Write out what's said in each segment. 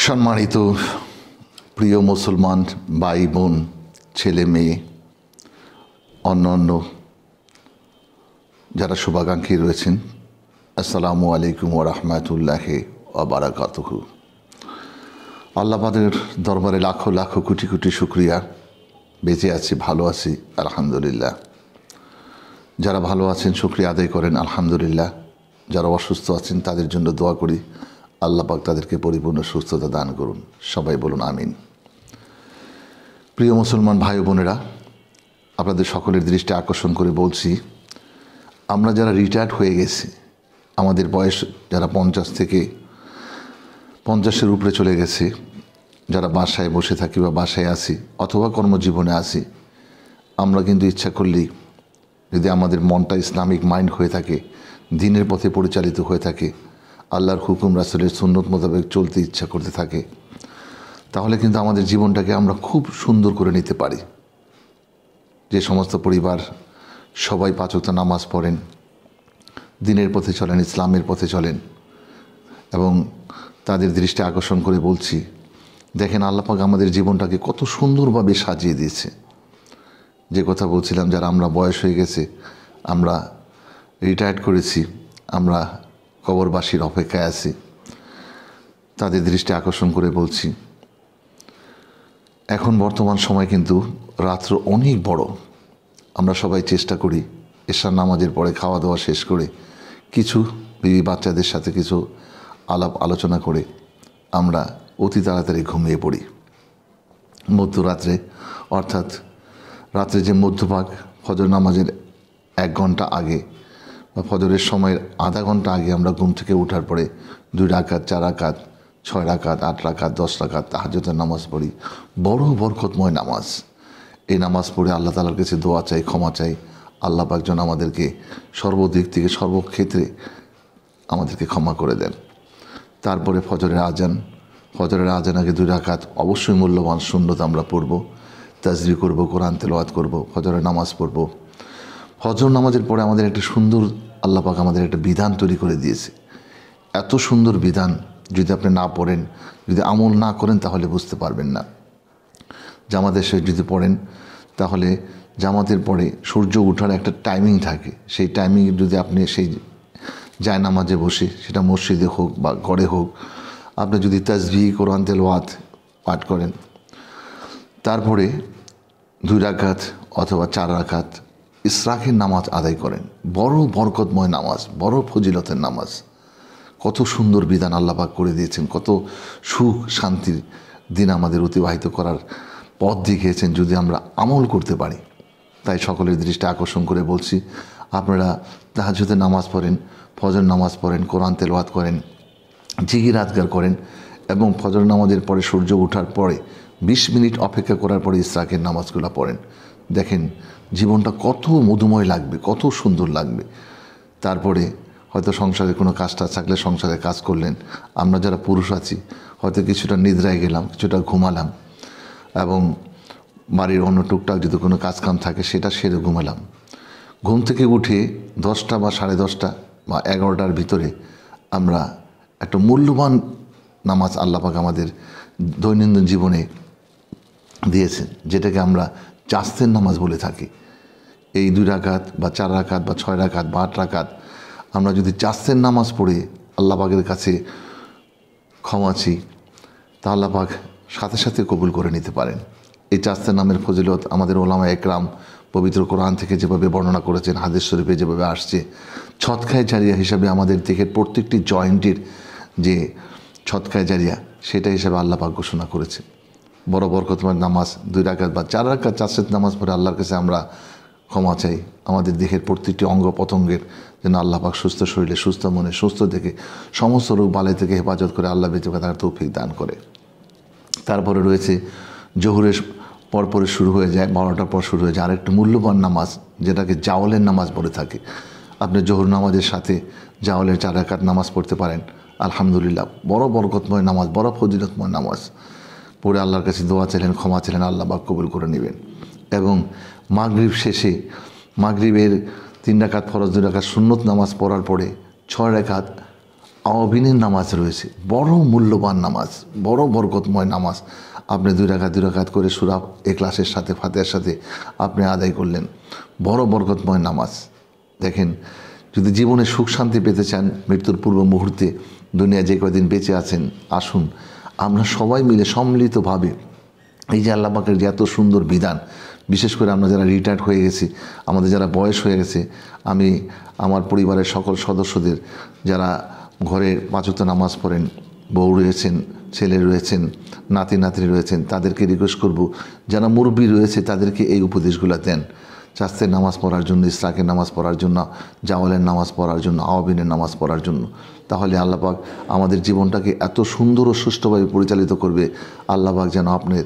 সম্মানিত প্রিয় মুসলমান ভাই বোন, ছেলে মেয়ে, অন্যান্য যারা শুভাকাঙ্ক্ষী রয়েছেন, আসসালামু আলাইকুম ওয়া রাহমাতুল্লাহি ওয়া বারাকাতুহু। আল্লাহ পাকের দরবারে লাখো লাখো কোটি কোটি শুকরিয়া। বেঁচে আছি, ভালো আছি, আলহামদুলিল্লাহ। যারা ভালো আছেন শুকরিয়া আদায় করেন, আলহামদুলিল্লাহ। যারা অসুস্থ আছেন তাদের জন্য দোয়া করি, আল্লাহ পাক তাদেরকে পরিপূর্ণ সুস্থতা দান করুন। সবাই বলুন আমিন। প্রিয় মুসলমান ভাই বোনেরা, আপনাদের সকলের দৃষ্টি আকর্ষণ করে বলছি, আমরা যারা রিটায়ার্ড হয়ে গেছি, আমাদের বয়স যারা 50 থেকে 50-এর উপরে চলে গেছে, যারা বাসায় বসে থাকি বা বাসায় আসি অথবা কর্মজীবনে আসি, আমরা কিন্তু ইচ্ছা করলেই যদি আমাদের মনটা ইসলামিক মাইন্ড হয়ে থাকে, দ্বীনের পথে পরিচালিত হয়ে থাকে, আল্লাহর হুকুম রাসূলের সুন্নত মোতাবেক চলতে ইচ্ছা করতে থাকে, তাহলে কিন্তু আমাদের জীবনটাকে আমরা খুব সুন্দর করে নিতে পারি। যে সমস্ত পরিবার সবাই 5 ওয়াক্ত নামাজ পড়েন, দ্বীনের পথে চলেন, ইসলামের পথে চলেন, এবং তাদের দৃষ্টি আকর্ষণ করে বলছি, দেখেন আল্লাহ পাক আমাদের জীবনটাকে কত সুন্দরভাবে সাজিয়ে দিয়েছে। যে কথা বলছিলাম, যারা আমরা বয়স হয়ে গেছে, আমরা রিটায়ার্ড করেছি, আমরা কবরবাসীর অপেক্ষায় আছি, তাদের দৃষ্টি আকর্ষণ করে বলছি, এখন বর্তমান সময় কিন্তু রাত্র অনেক বড়। আমরা সবাই চেষ্টা করি এশার নামাজের পরে খাওয়া দাওয়া শেষ করে কিছু বিবি বাচ্চাদের সাথে কিছু আলাপ আলোচনা করে আমরা অতি তাড়াতাড়ি ঘুমিয়ে পড়ি। মধ্যরাত্রে, অর্থাৎ রাত্রে যে মধ্যভাগ, ফজর নামাজের 1 ঘন্টা আগে বা ফজরের সময়ের আধা ঘন্টা আগে আমরা ঘুম থেকে ওঠার পরে 2 রাকাত, 4 রাকাত, 6 রাকাত, 8 রাকাত, 10 রাকাত তাহাজ্জুদের নামাজ পড়ি। বড় বরকতময় নামাজ। এই নামাজ পড়ে আল্লাহ তাআলার কাছে দোয়া চাই, ক্ষমা চাই। আল্লাহ পাক যেন আমাদেরকে সর্বদিক থেকে সর্বক্ষেত্রে আমাদেরকে ক্ষমা করে দেন। তারপরে ফজরের আজান আগে 2 রাকাত অবশ্যই মূল্যবান সুন্নত আমরা পড়ব, তাসবিহ করব, কোরআন তেলাওয়াত করব, ফজরের নামাজ পড়ব। ফজর নামাজের পরে আমাদের একটা সুন্দর, আল্লাহ পাক আমাদের একটা বিধান তৈরি করে দিয়েছে। এত সুন্দর বিধান, যদি আপনি না পড়েন, যদি আমল না করেন, তাহলে বুঝতে পারবেন না। জামাতের শেষে যদি পড়েন, তাহলে জামাতের পরে সূর্য ওঠার একটা টাইমিং থাকে। সেই টাইমিং যদি আপনি সেই জায়নামাজে বসে, সেটা মসজিদে হোক বা ঘরে হোক, আপনি যদি তাসবিহ, কোরআন তেলাওয়াত পাঠ করেন, তারপরে 2 রাকাত অথবা 4 রাকাত ইশরাকের নামাজ আদায় করেন, বড় বরকতময় নামাজ, বড় ফজিলতের নামাজ। কত সুন্দর বিধান আল্লাহ পাক করে দিয়েছেন, কত সুখ শান্তির দিন আমাদের অতিবাহিত করার পথ দেখিয়েছেন যদি আমরা আমল করতে পারি। তাই সকলের দৃষ্টি আকর্ষণ করে বলছি, আপনারা তাহাজ্জুদের নামাজ পড়েন, ফজর নামাজ পড়েন, কোরআন তেলাওয়াত করেন, জিকির আজকার করেন, এবং ফজর নামাজের পরে সূর্য ওঠার পরে 20 মিনিট অপেক্ষা করার পরে ইশরাকের নামাজগুলো পড়েন। দেখেন জীবনটা কত মধুময় লাগবে, কত সুন্দর লাগবে। তারপরে হয়তো সংসারে কোনো কাজটা থাকলে সংসারে কাজ করলেন। আমরা যারা পুরুষ আছি হয়তো কিছুটা নিদ্রায় গেলাম, কিছুটা ঘুমালাম, এবং বাড়ির অন্য টুকটাক যদি কোনো কাজকাম থাকে সেটা সেরে ঘুমালাম। ঘুম থেকে উঠে 10টা বা 10:30 বা 11টার ভিতরে আমরা একটা মূল্যবান নামাজ আল্লাহ পাক আমাদের দৈনন্দিন জীবনে দিয়েছেন, যেটাকে আমরা চাস্তের নামাজ বলে থাকি। এই 2 রাকাত বা 4 রাকাত বা 6 রাকাত বা 8 রাকাত আমরা যদি চাস্তের নামাজ পড়ে আল্লাহ পাকের কাছে ক্ষমা চাই, তা আল্লাহ পাক সাথে সাথে কবুল করে নিতে পারেন। এই চাস্তের নামের ফজিলত আমাদের ওলামা একরাম পবিত্র কোরআন থেকে যেভাবে বর্ণনা করেছেন, হাদিস শরীফে যেভাবে আসছে, সদকায়ে জারিয়া হিসাবে আমাদের দেহের প্রত্যেকটি জয়েন্টের যে সদকায়ে জারিয়া, সেটা হিসাবে আল্লাহ পাক ঘোষণা করেছে। বড় বরকতময় নামাজ 2 রাকাত বা 4 রাকাত চাস্তের নামাজ পড়ে আল্লাহর কাছে আমরা ক্ষমা চাই। আমাদের দেহের প্রত্যেকটি অঙ্গ প্রত্যঙ্গের যেন আল্লাহ পাক সুস্থ শরীরে, সুস্থ মনে, সুস্থ দেখে সমস্ত রোগ বালাই থেকে হেফাজত করে আল্লাহ বেঁচে থাকার তৌফিক দান করে। তারপরে রয়েছে জোহরের পরপরে শুরু হয়ে যায়, 12টার পর শুরু হয়ে যায় আরেকটা মূল্যবান নামাজ, যেটাকে জাওয়ালের নামাজ বলে থাকে। আপনি জোহর নামাজের সাথে জাওয়ালের 4 রাকাত নামাজ পড়তে পারেন, আলহামদুলিল্লাহ। বড় বরকতময় নামাজ, বড় ফজিলতময় নামাজ পড়ে আল্লাহর কাছে দোয়া চাইলেন, ক্ষমা চাইলেন, আল্লাহ পাক কবুল করে নেবেন। এবং মাগরিব শেষে, মাগরিবের 3 রাকাত ফরজ, 2 রাকাত সুন্নত নামাজ পড়ার পরে 6 রাকাত আওয়াবিনের নামাজ রয়েছে, বড় মূল্যবান নামাজ, বড় বরকতময় নামাজ। আপনি 2 রাকাত করে সূরা ইখলাসের সাথে ফাতিহার সাথে আপনি আদায় করলেন, বড় বরকতময় নামাজ। দেখেন, যদি জীবনে সুখ শান্তি পেতে চান মৃত্যুর পূর্ব মুহূর্তে, দুনিয়া যে কদিন বেঁচে আছেন, আসুন আমরা সবাই মিলে সম্মিলিতভাবে এই যে আল্লাহ পাকের যে এত সুন্দর বিধান, বিশেষ করে আমরা যারা রিটায়ার্ড হয়ে গেছি, আমাদের যারা বয়স হয়ে গেছে, আমি আমার পরিবারের সকল সদস্যদের যারা ঘরে 5 ওয়াক্ত নামাজ পড়েন, বউ রয়েছেন, ছেলে রয়েছেন, নাতি নাতনি রয়েছেন, তাদেরকে রিকোয়েস্ট করব, যারা মুরব্বী রয়েছে তাদেরকে এই উপদেশগুলো দেন। চাস্তের নামাজ পড়ার জন্য, ইসরাকের নামাজ পড়ার জন্য, জাওয়ালের নামাজ পড়ার জন্য, আওয়াবিনের নামাজ পড়ার জন্য। তাহলে আল্লাহ পাক আমাদের জীবনটাকে এত সুন্দর ও সুষ্ঠুভাবে পরিচালিত করবে। আল্লাহ পাক যেন আপনি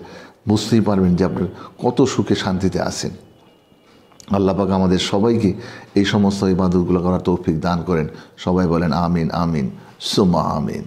বুঝতেই পারবেন যে আপনি কত সুখে শান্তিতে আছেন। আল্লাহ পাক আমাদের সবাইকে এই সমস্ত ইবাদতগুলো করার তৌফিক দান করেন। সবাই বলেন আমিন, আমিন, সুম্মা আমিন।